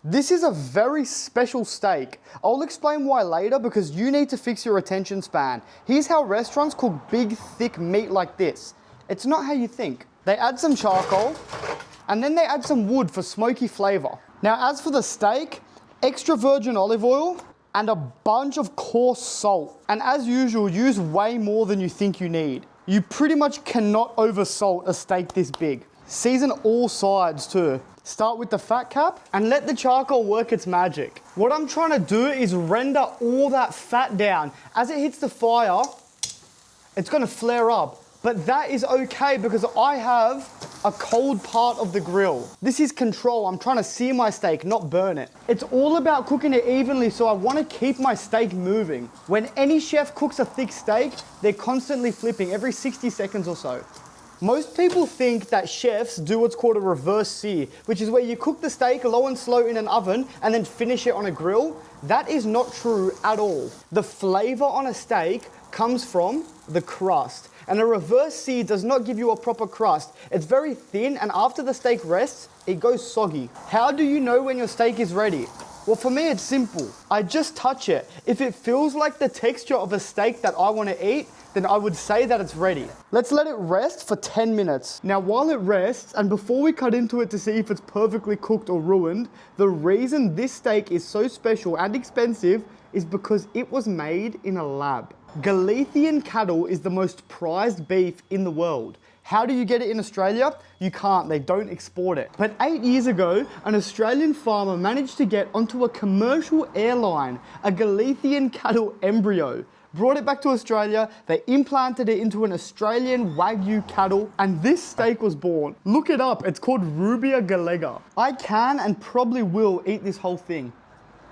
This is a very special steak. I'll explain why later because you need to fix your attention span. Here's how restaurants cook big, thick meat like this. It's not how you think. They add some charcoal and then they add some wood for smoky flavor. Now, as for the steak, extra virgin olive oil and a bunch of coarse salt. And as usual, use way more than you think you need. You pretty much cannot oversalt a steak this big. Season all sides too. Start with the fat cap and let the charcoal work its magic. What I'm trying to do is render all that fat down. As it hits the fire, it's gonna flare up. But that is okay because I have a cold part of the grill. This is control. I'm trying to sear my steak, not burn it. It's all about cooking it evenly, so I want to keep my steak moving. When any chef cooks a thick steak, they're constantly flipping every 60 seconds or so. Most people think that chefs do what's called a reverse sear, which is where you cook the steak low and slow in an oven and then finish it on a grill. That is not true at all. The flavor on a steak comes from the crust. And a reverse sear does not give you a proper crust. It's very thin, and after the steak rests, it goes soggy. How do you know when your steak is ready? Well, for me, it's simple. I just touch it. If it feels like the texture of a steak that I want to eat, then I would say that it's ready. Let's let it rest for 10 minutes. Now, while it rests, and before we cut into it to see if it's perfectly cooked or ruined, the reason this steak is so special and expensive is because it was made in a lab. Galician cattle is the most prized beef in the world. How do you get it in Australia? You can't, they don't export it. But 8 years ago, an Australian farmer managed to get onto a commercial airline a Galician cattle embryo. Brought it back to Australia, they implanted it into an Australian Wagyu cattle, and this steak was born. Look it up, it's called Rubia Galega. I can and probably will eat this whole thing.